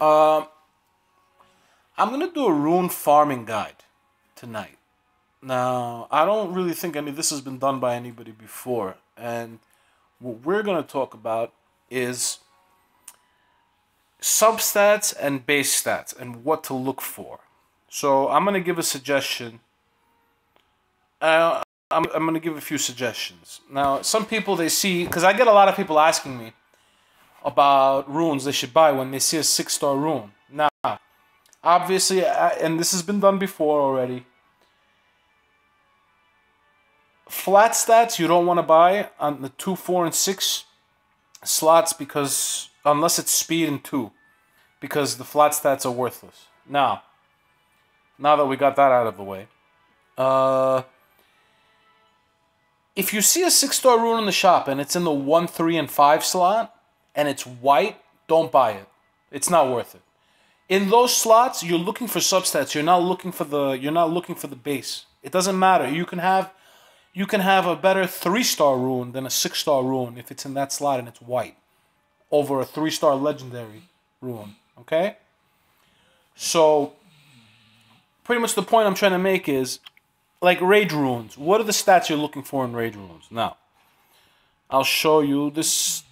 I'm gonna do a rune farming guide tonight. Now, I don't really think any of this has been done by anybody before, and what we're gonna talk about is substats and base stats and what to look for. So I'm gonna give a suggestion. I'm gonna give a few suggestions. Now, some people they see, because I get a lot of people asking me about runes they should buy when they see a 6-star rune. Now, obviously, and this has been done before already. Flat stats you don't want to buy on the 2, 4, and 6 slots because unless it's speed and 2, because the flat stats are worthless. Now that we got that out of the way, if you see a 6-star rune in the shop and it's in the 1, 3, and 5 slot and it's white, don't buy it. It's not worth it. In those slots, you're looking for substats. You're not looking for the base. It doesn't matter. You can have a better 3-star rune than a 6-star rune if it's in that slot and it's white, over a 3-star legendary rune. Okay? So, pretty much the point I'm trying to make is, like rage runes. What are the stats you're looking for in rage runes? Now, I'll show you this.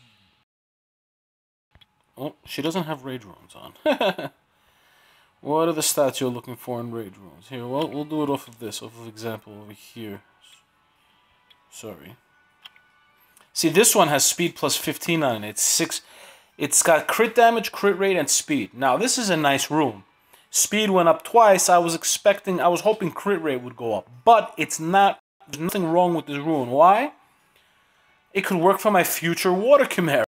Oh, she doesn't have rage runes on. What are the stats you're looking for in rage runes? Here, well, we'll do it off of this, off of example over here. Sorry. See, this one has speed plus 15 on it. It's 6. It's got crit damage, crit rate, and speed. Now, this is a nice rune. Speed went up twice. I was hoping crit rate would go up. But it's not. There's nothing wrong with this rune. Why? It could work for my future water chimera.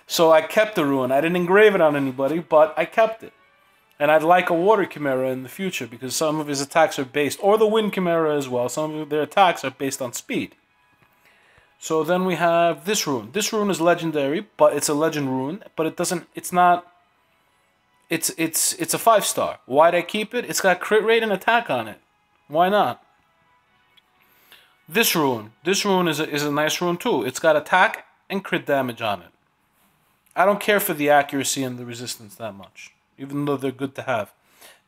So I kept the rune. I didn't engrave it on anybody, but I kept it. And I'd like a water chimera in the future because some of his attacks are based, or the wind chimera as well, some of their attacks are based on speed. So then we have this rune. This rune is legendary, but it's a legend rune, but it's a 5-star. Why'd I keep it? It's got crit rate and attack on it. Why not? This rune is a nice rune too. It's got attack and crit damage on it. I don't care for the accuracy and the resistance that much, even though they're good to have.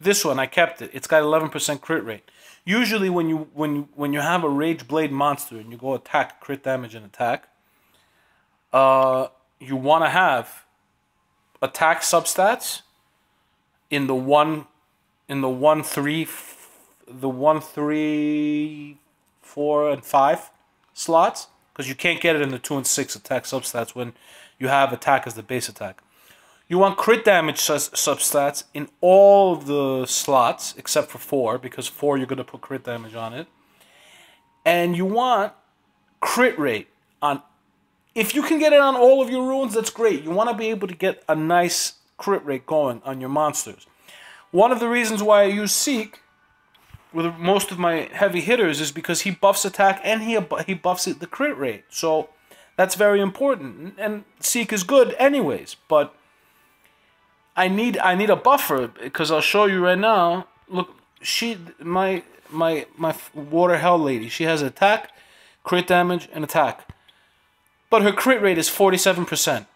This one, I kept it. It's got 11% crit rate. Usually when you have a Rage Blade monster and you go attack, crit damage, and attack, you want to have attack substats in the 1, 3, 4, and 5 slots, because you can't get it in the 2 and 6 attack substats when you have attack as the base attack. You want crit damage substats in all the slots except for 4, because 4 you're going to put crit damage on it. And you want crit rate on. If you can get it on all of your runes, that's great. You want to be able to get a nice crit rate going on your monsters. One of the reasons why I use Seek with most of my heavy hitters is because he buffs attack and he buffs the crit rate. So that's very important. And Seek is good anyways, but I need a buffer, because I'll show you right now. Look, my water hell lady, she has attack, crit damage, and attack. But her crit rate is 47%.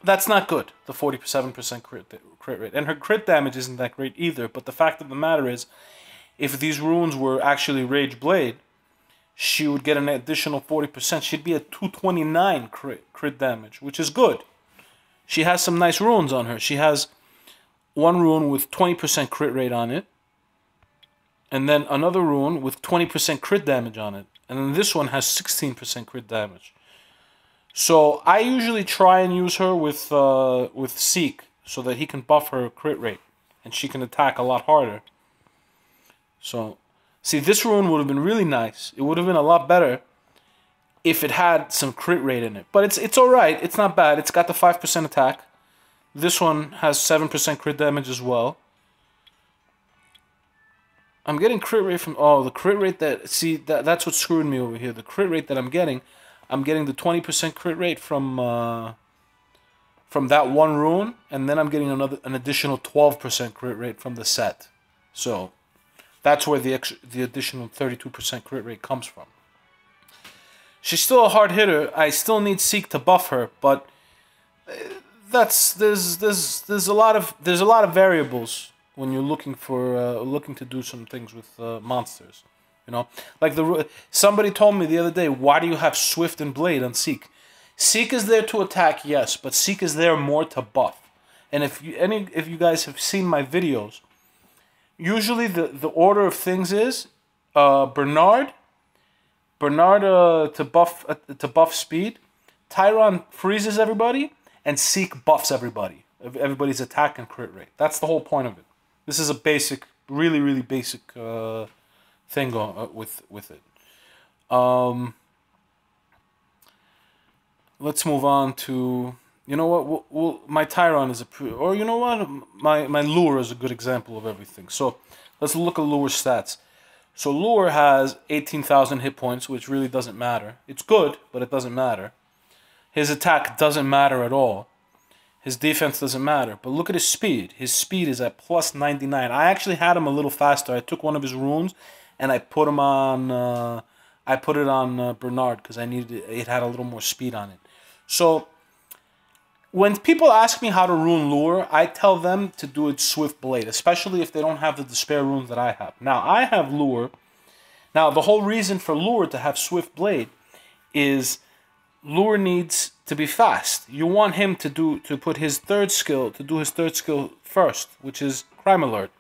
That's not good, the 47% crit rate. And her crit damage isn't that great either, but the fact of the matter is, if these runes were actually Rage Blade, she would get an additional 40%. She'd be at 229 crit damage, which is good. She has some nice runes on her. She has one rune with 20% crit rate on it, and then another rune with 20% crit damage on it, and then this one has 16% crit damage. So I usually try and use her with Seek so that he can buff her crit rate and she can attack a lot harder. So, see, this rune would have been really nice. It would have been a lot better if it had some crit rate in it. But it's alright. It's not bad. It's got the 5% attack. This one has 7% crit damage as well. I'm getting crit rate from... Oh, the crit rate that... See, that's what screwed me over here. The crit rate that I'm getting the 20% crit rate from that one rune, and then I'm getting an additional 12% crit rate from the set. So that's where the additional 32% crit rate comes from. She's still a hard hitter. I still need Seek to buff her, but there's a lot of variables when you're looking for looking to do some things with monsters. You know, like somebody told me the other day, why do you have Swift and Blade on Seek? Seek is there to attack, yes, but Seek is there more to buff. And if you guys have seen my videos, usually the order of things is Bernard to buff speed, Tyron freezes everybody, and Seek buffs everybody. Everybody's attack and crit rate. That's the whole point of it. This is a basic, really basic thing going with it. Let's move on to, you know what, my Tyron is or you know what, my Lure is a good example of everything. So let's look at Lure's stats. So Lure has 18,000 hit points, which really doesn't matter. It's good, but it doesn't matter. His attack doesn't matter at all. His defense doesn't matter. But look at his speed. His speed is at plus 99. I actually had him a little faster. I took one of his runes and I put him on. I put it on Bernard because I needed it had a little more speed on it. So when people ask me how to rune Lure, I tell them to do it Swift Blade, especially if they don't have the Despair runes that I have. Now I have Lure. Now the whole reason for Lure to have Swift Blade is Lure needs to be fast. You want him to do his third skill first, which is Crime Alert,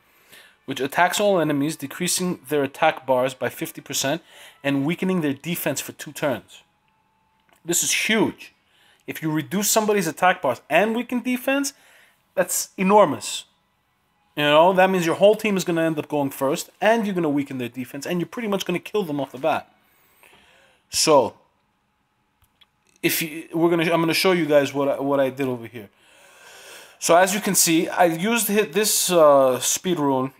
which attacks all enemies, decreasing their attack bars by 50% and weakening their defense for 2 turns. This is huge. If you reduce somebody's attack bars and weaken defense, that's enormous. You know, that means your whole team is going to end up going first, and you're going to weaken their defense, and you're pretty much going to kill them off the bat. So, I'm going to show you guys what I did over here. So as you can see, I used this speed rune.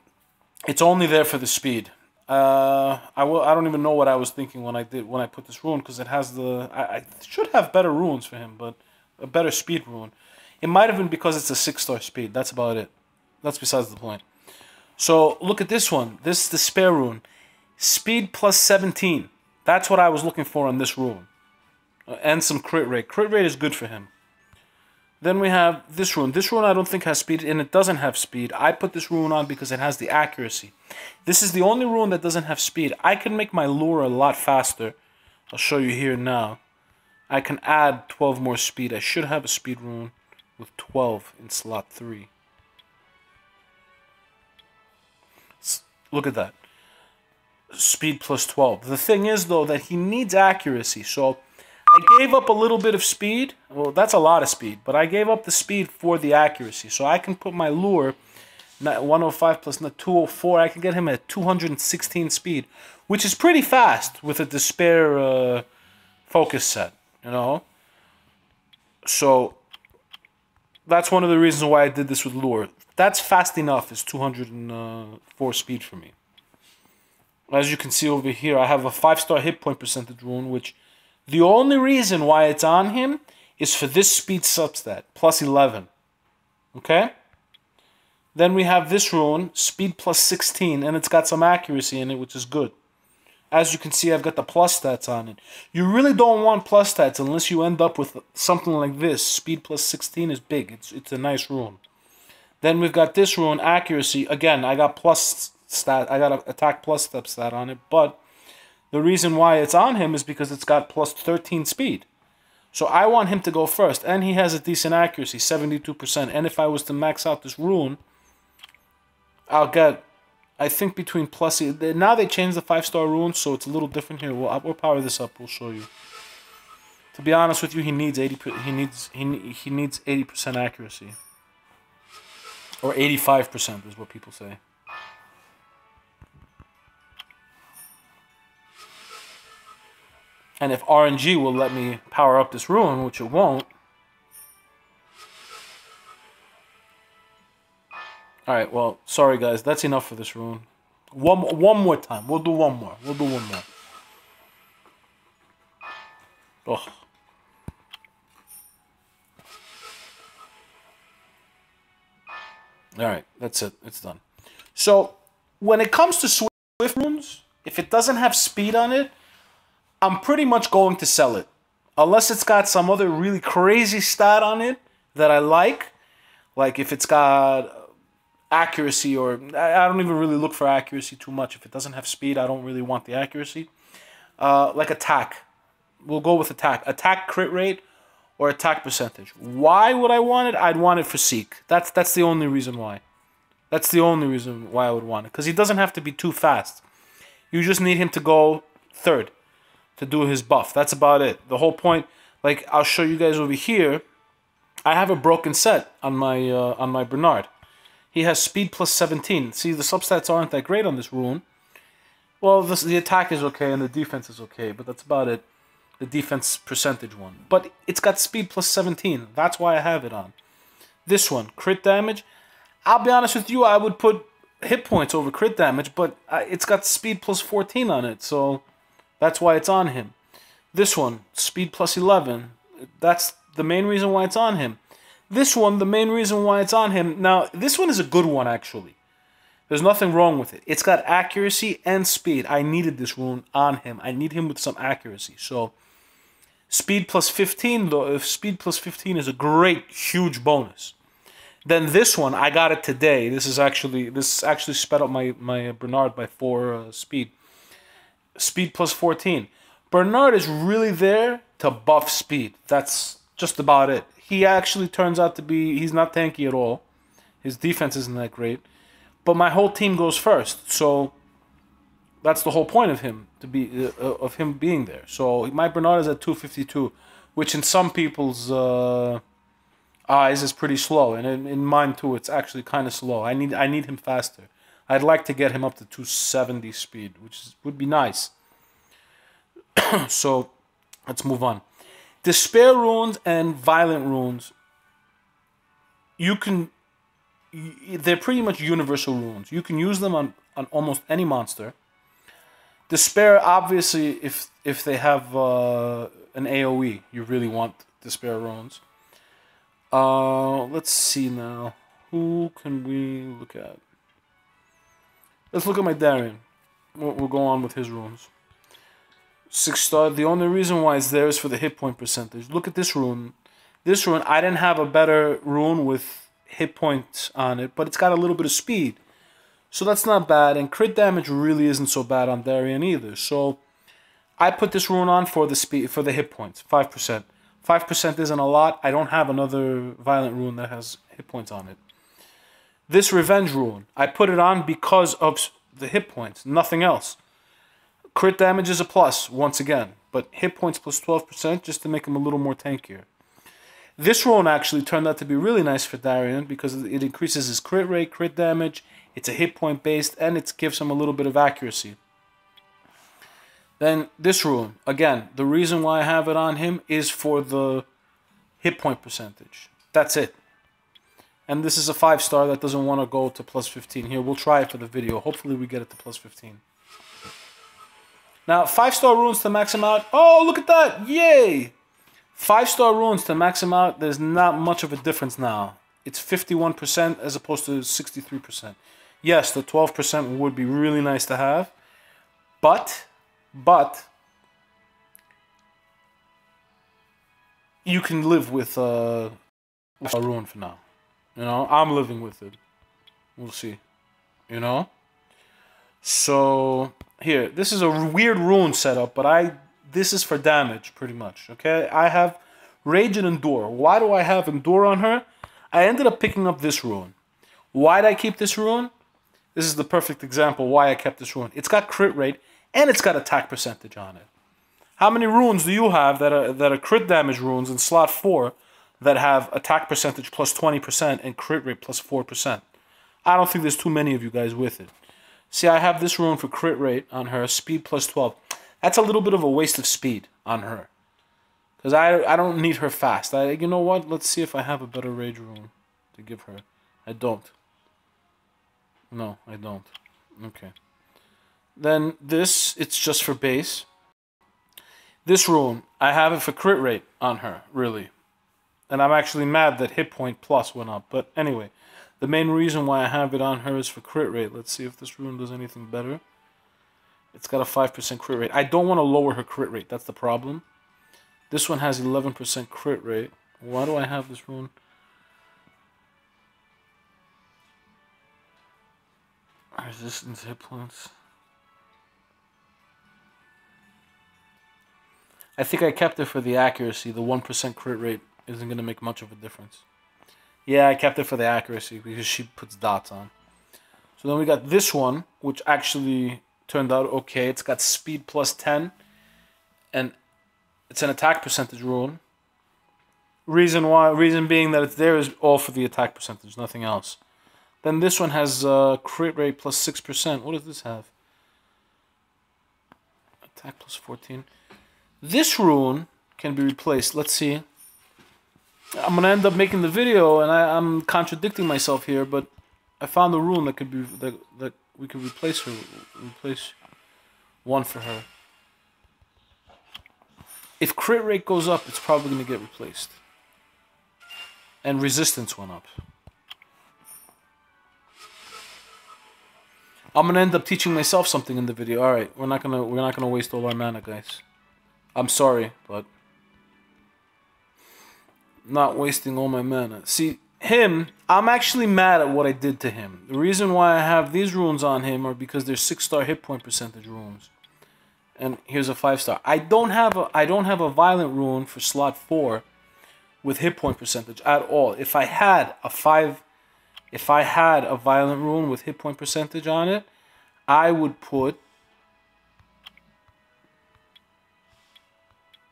It's only there for the speed. I don't even know what I was thinking when I put this rune, because it has I should have better runes for him, but a better speed rune. It might have been because it's a 6-star speed. That's about it. That's besides the point. So look at this one. This Despair rune, speed plus 17. That's what I was looking for on this rune, and some crit rate. Crit rate is good for him. Then we have this rune. This rune I don't think has speed, and it doesn't have speed. I put this rune on because it has the accuracy. This is the only rune that doesn't have speed. I can make my Lure a lot faster. I'll show you here now. I can add 12 more speed. I should have a speed rune with 12 in slot 3. Look at that. Speed plus 12. The thing is, though, that he needs accuracy. So I gave up a little bit of speed. Well, that's a lot of speed, but I gave up the speed for the accuracy. So I can put my Lure, 105 plus 204, I can get him at 216 speed, which is pretty fast with a Despair focus set, you know? So that's one of the reasons why I did this with Lure. That's fast enough, is 204 speed for me. As you can see over here, I have a 5-star hit point percentage rune, which the only reason why it's on him is for this speed substat, plus 11. Okay? Then we have this rune, speed plus 16, and it's got some accuracy in it, which is good. As you can see, I've got the plus stats on it. You really don't want plus stats unless you end up with something like this. Speed plus 16 is big. It's a nice rune. Then we've got this rune, accuracy. Again, I got plus stat. I got an attack plus step stat on it, but the reason why it's on him is because it's got plus 13 speed. So I want him to go first, and he has a decent accuracy, 72%. And if I was to max out this rune, I'll get, I think, between plus... Now they changed the 5-star rune, so it's a little different here. We'll power this up. We'll show you. To be honest with you, he needs 80% accuracy, or 85% is what people say. And if RNG will let me power up this rune, which it won't. Alright, well, sorry guys, that's enough for this rune. One more time. We'll do one more. Ugh. Alright, that's it. It's done. So, when it comes to Swift runes, if it doesn't have speed on it, I'm pretty much going to sell it. Unless it's got some other really crazy stat on it, that I like if it's got accuracy, or I don't even really look for accuracy too much. If it doesn't have speed, I don't really want the accuracy. Like attack. We'll go with attack. Attack crit rate or attack percentage. Why would I want it? I'd want it for Seek. That's the only reason why. That's the only reason why I would want it. Because he doesn't have to be too fast. You just need him to go third to do his buff. That's about it. The whole point, like I'll show you guys over here, I have a broken set on my Bernard. He has speed plus 17. See, the substats aren't that great on this rune. Well, the attack is okay and the defense is okay, but that's about it. The defense percentage one. But it's got speed plus 17. That's why I have it on. This one, crit damage. I'll be honest with you, I would put hit points over crit damage, but it's got speed plus 14 on it, so that's why it's on him. This one, speed plus 11. That's the main reason why it's on him. This one, the main reason why it's on him. Now, this one is a good one, actually. There's nothing wrong with it. It's got accuracy and speed. I needed this rune on him. I need him with some accuracy. So, speed plus 15, though, if speed plus 15 is a great, huge bonus. Then this one, I got it today. This actually sped up my Bernard by 4 speed. Speed plus 14. Bernard is really there to buff speed. That's just about it. He actually turns out to be, he's not tanky at all. His defense isn't that great. But my whole team goes first. So that's the whole point of him being there. So my Bernard is at 252, which in some people's eyes is pretty slow, and in mine too, it's actually kind of slow. I need him faster. I'd like to get him up to 270 speed, which would be nice. So let's move on. Despair runes and violent runes. They're pretty much universal runes. You can use them on almost any monster. Despair, obviously, if they have an AoE, you really want Despair runes. Let's see now. Who can we look at? Let's look at my Darien. We'll go on with his runes. 6-star. The only reason why it's there is for the hit point percentage. Look at this rune. This rune, I didn't have a better rune with hit points on it, but it's got a little bit of speed. So that's not bad, and crit damage really isn't so bad on Darien either. So I put this rune on for the speed, for the hit points, 5%. 5% isn't a lot. I don't have another violent rune that has hit points on it. This revenge rune, I put it on because of the hit points, nothing else. Crit damage is a plus, once again, but hit points plus 12% just to make him a little more tankier. This rune actually turned out to be really nice for Darien because it increases his crit rate, crit damage, it's a hit point based, and it gives him a little bit of accuracy. Then this rune, again, the reason why I have it on him is for the hit point percentage. That's it. And this is a 5-star that doesn't want to go to plus 15. Here, we'll try it for the video. Hopefully we get it to plus 15. Now, 5-star runes to max him out. Oh, look at that. Yay. 5-star runes to max him out, there's not much of a difference now. It's 51% as opposed to 63%. Yes, the 12% would be really nice to have. But you can live with a rune for now. You know, I'm living with it. We'll see. You know? So, here, this is a weird rune setup, but this is for damage, pretty much, okay? I have Rage and Endure. Why do I have Endure on her? I ended up picking up this rune. Why did I keep this rune? This is the perfect example why I kept this rune. It's got crit rate, and it's got attack percentage on it. How many runes do you have that are crit damage runes in slot 4 that have attack percentage plus 20% and crit rate plus 4%? I don't think there's too many of you guys with it. See, I have this rune for crit rate on her, speed plus 12. That's a little bit of a waste of speed on her. Because I don't need her fast. You know what? Let's see if I have a better rage rune to give her. I don't. No, I don't. Okay. Then this, it's just for base. This rune, I have it for crit rate on her, really. And I'm actually mad that hit point plus went up. But anyway, the main reason why I have it on her is for crit rate. Let's see if this rune does anything better. It's got a 5% crit rate. I don't want to lower her crit rate. That's the problem. This one has 11% crit rate. Why do I have this rune? Resistance, hit points. I think I kept it for the accuracy. The 1% crit rate isn't going to make much of a difference. Yeah, I kept it for the accuracy because she puts dots on. So then we got this one, which actually turned out okay. It's got speed plus 10, and it's an attack percentage rune. Reason being that it's there is all for the attack percentage, nothing else. Then this one has crit rate plus 6%. What does this have? Attack plus 14. This rune can be replaced. Let's see. I'm gonna end up making the video, and I'm contradicting myself here, but I found a rune that could be that we could replace one for her. If crit rate goes up, it's probably gonna get replaced. And resistance went up. I'm gonna end up teaching myself something in the video. All right, we're not gonna waste all our mana, guys. I'm sorry, but not wasting all my mana. See, him, I'm actually mad at what I did to him. The reason why I have these runes on him are because they're 6-star hit point percentage runes. And here's a 5-star. I don't have a violent rune for slot 4 with hit point percentage at all. If I had a violent rune with hit point percentage on it, I would put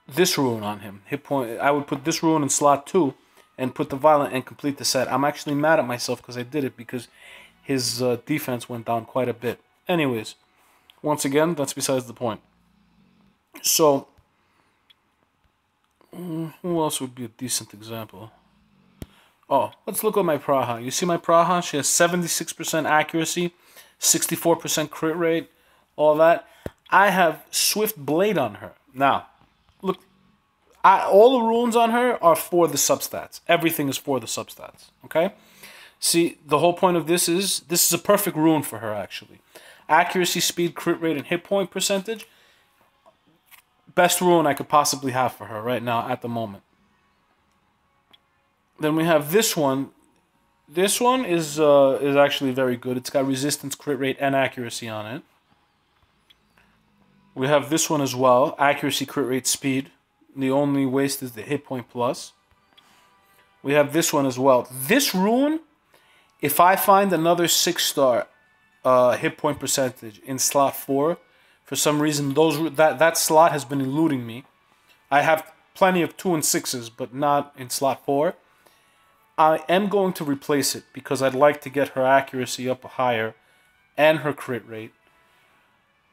this rune on him. I would put this rune in slot 2 and put the violent and complete the set. I'm actually mad at myself because I did it because his defense went down quite a bit. Anyways, once again, that's besides the point. So, who else would be a decent example? Oh, let's look at my Praha. You see my Praha? She has 76% accuracy, 64% crit rate, all that. I have Swift Blade on her. Now, look, all the runes on her are for the substats. Everything is for the substats, okay? See, the whole point of this is a perfect rune for her, actually. Accuracy, speed, crit rate, and hit point percentage. Best rune I could possibly have for her right now at the moment. Then we have this one. This one is actually very good. It's got resistance, crit rate, and accuracy on it. We have this one as well. Accuracy, crit rate, speed. The only waste is the hit point plus. We have this one as well. This rune, if I find another 6-star hit point percentage in slot 4, for some reason that slot has been eluding me. I have plenty of 2 and 6s, but not in slot 4. I am going to replace it because I'd like to get her accuracy up higher, and her crit rate,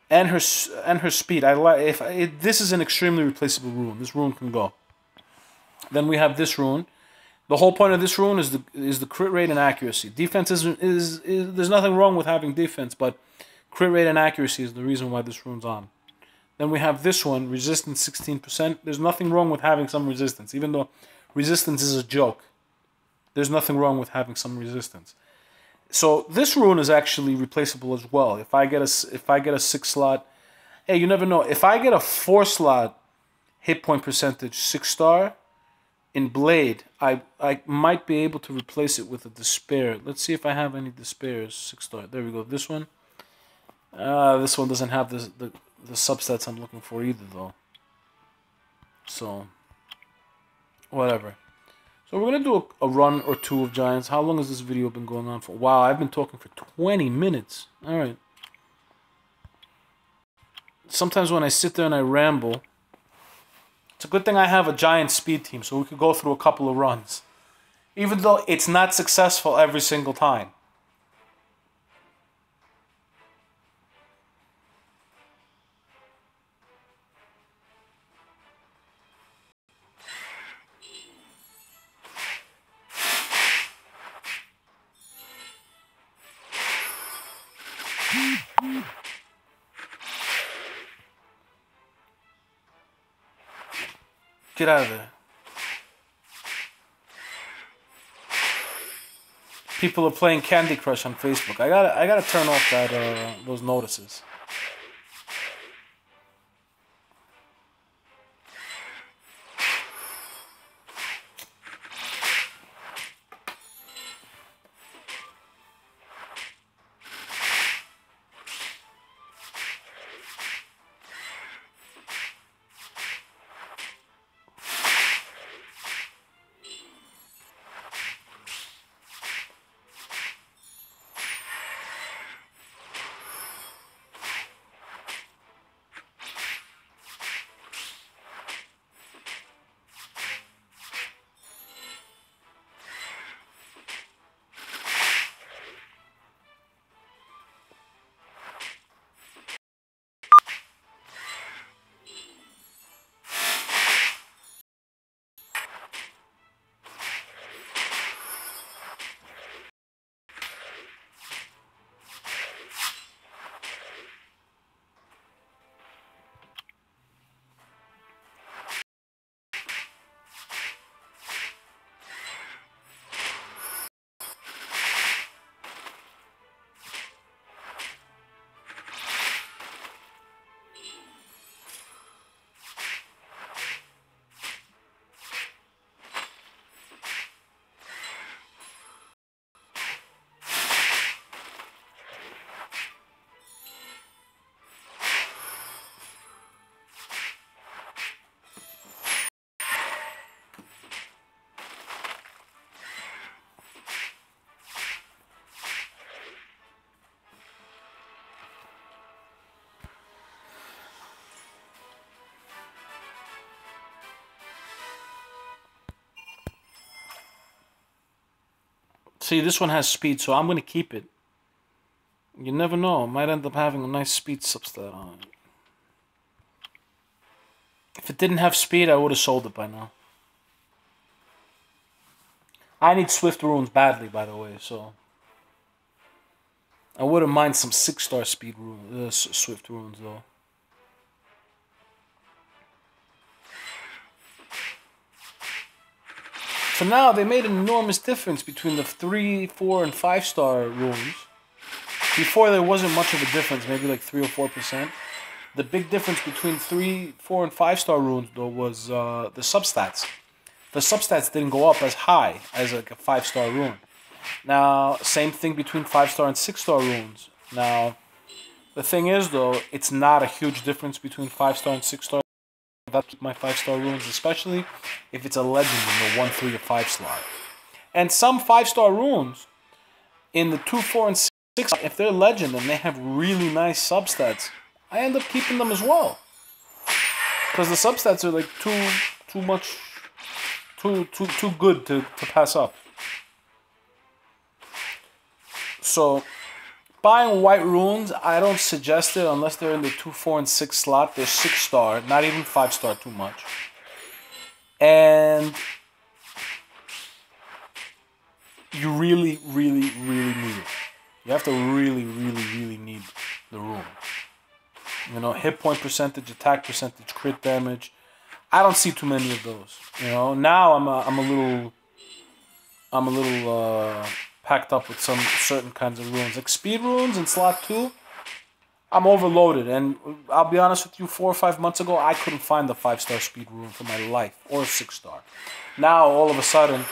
and her speed. This is an extremely replaceable rune. This rune can go. Then we have this rune. The whole point of this rune is the crit rate and accuracy. Defense is there's nothing wrong with having defense, but crit rate and accuracy is the reason why this rune's on. Then we have this one, resistance 16%. There's nothing wrong with having some resistance, even though resistance is a joke. There's nothing wrong with having some resistance. So this rune is actually replaceable as well. If I get a 6-slot, hey, you never know. If I get a 4-slot hit point percentage 6-star in Blade, I might be able to replace it with a Despair. Let's see if I have any Despairs 6-star. There we go. This one. This one doesn't have the substats I'm looking for either, though. So, whatever. So we're going to do a run or two of Giants. How long has this video been going on for? Wow, I've been talking for 20 minutes. Alright. Sometimes when I sit there and I ramble, it's a good thing I have a Giant speed team so we could go through a couple of runs. Even though it's not successful every single time. Get out of there. People are playing Candy Crush on Facebook. I gotta turn off those notices. See, this one has speed, so I'm going to keep it. You never know. I might end up having a nice speed substat on it. If it didn't have speed, I would have sold it by now. I need Swift runes badly, by the way, so... I wouldn't mind some 6-star speed runes, Swift runes, though. So now, they made an enormous difference between the 3, 4, and 5-star runes. Before, there wasn't much of a difference, maybe like 3 or 4%. The big difference between 3, 4, and 5-star runes, though, was the substats. The substats didn't go up as high as like a 5-star rune. Now, same thing between 5-star and 6-star runes. Now, the thing is, though, it's not a huge difference between 5-star and 6-star. That's my 5-star runes, especially if it's a legend in the 1, 3, or 5 slot. And some 5-star runes in the 2, 4, and 6, if they're legend and they have really nice substats, I end up keeping them as well. Because the substats are like too good to pass up. So, buying white runes, I don't suggest it unless they're in the 2, 4, and 6 slot. They're 6-star, not even 5-star too much. And you really, really, really need it. You have to really, really, really need the rune. You know, hit point percentage, attack percentage, crit damage. I don't see too many of those. You know, now I'm a little packed up with some certain kinds of runes, like speed runes in slot 2. I'm overloaded, and I'll be honest with you. 4 or 5 months ago, I couldn't find the 5-star speed rune for my life, or a 6-star. Now all of a sudden,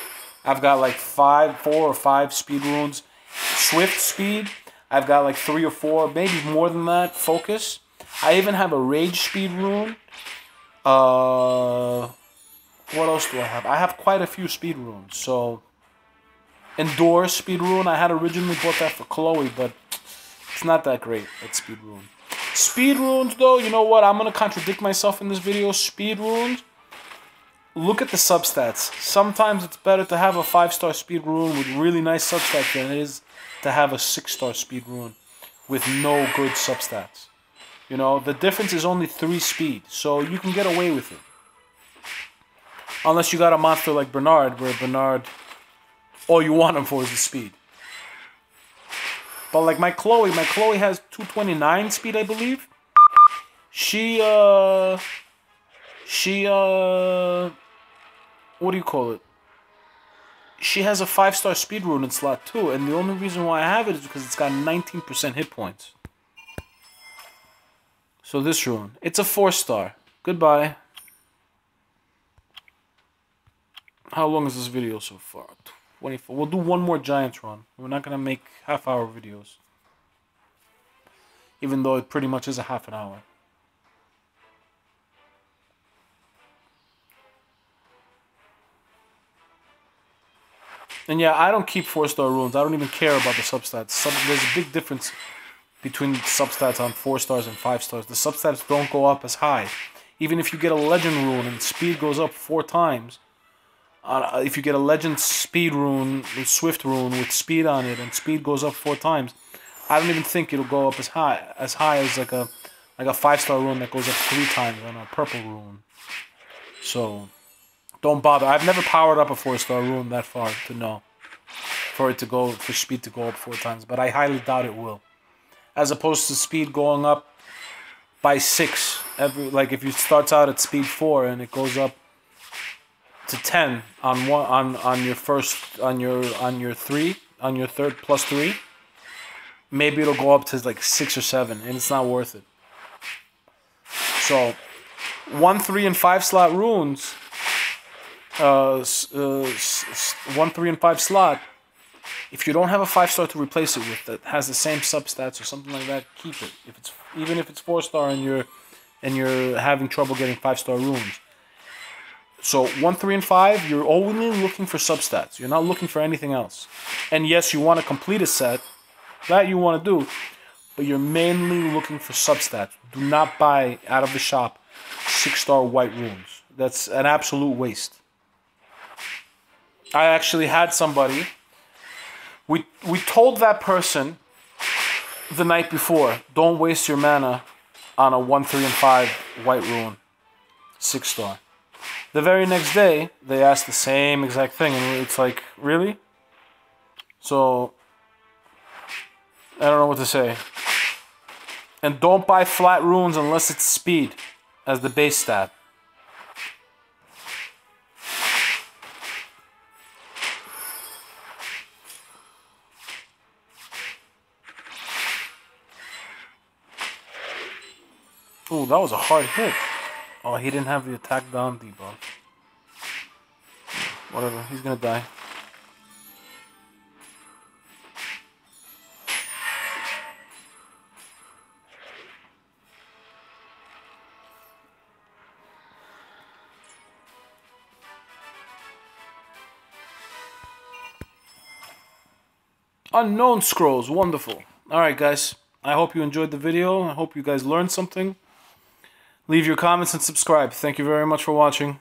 I've got like 4 or 5 speed runes. Swift speed, I've got like 3 or 4, maybe more than that. Focus. I even have a rage speed rune. What else do I have? I have quite a few speed runes. So, Endure speed rune. I had originally bought that for Chloe, but it's not that great. That speed rune. Speed runes, though, you know what? I'm gonna contradict myself in this video. Speed runes. Look at the substats. Sometimes it's better to have a 5-star speed rune with really nice substats than it is to have a 6-star speed rune with no good substats. You know, the difference is only 3 speed, so you can get away with it. Unless you got a monster like Bernard, where Bernard, all you want him for is the speed. But like my Chloe has 229 speed, I believe. What do you call it? She has a 5-star speed rune in slot 2, and the only reason why I have it is because it's got 19% hit points. So this rune, it's a 4-star. Goodbye. How long is this video so far? 24. We'll do one more Giants run. We're not gonna make half-hour videos, even though it pretty much is a half an hour. And yeah, I don't keep 4-star runes. I don't even care about the substats. There's a big difference between substats on 4-stars and 5-stars. The substats don't go up as high. Even if you get a legend rune and speed goes up 4 times, if you get a legend speed rune, a swift rune with speed on it, and speed goes up 4 times, I don't even think it'll go up as high as like a 5-star rune that goes up 3 times on a purple rune. So don't bother. I've never powered up a 4-star rune that far to know for speed to go up 4 times, but I highly doubt it will. As opposed to speed going up by 6 like if you starts out at speed 4 and it goes up to 10 on your third plus 3, maybe it'll go up to like 6 or 7, and it's not worth it. So 1, 3, and 5 slot runes, 1, 3, and 5 slot. If you don't have a 5-star to replace it with that has the same substats or something like that, keep it. Even if it's 4-star and you're having trouble getting 5-star runes. So 1, 3, and 5, you're only looking for substats. You're not looking for anything else. And yes, you want to complete a set. That you want to do. But you're mainly looking for substats. Do not buy out of the shop 6-star white runes. That's an absolute waste. I actually had somebody We told that person the night before, don't waste your mana on a 1, 3, and 5 white rune. 6-star. The very next day, they asked the same exact thing, and it's like, really? So, I don't know what to say. And don't buy flat runes unless it's speed as the base stat. Ooh, that was a hard hit. Oh, he didn't have the attack down debuff. Whatever, he's gonna die. Unknown scrolls, wonderful. Alright guys, I hope you enjoyed the video. I hope you guys learned something. Leave your comments and subscribe. Thank you very much for watching.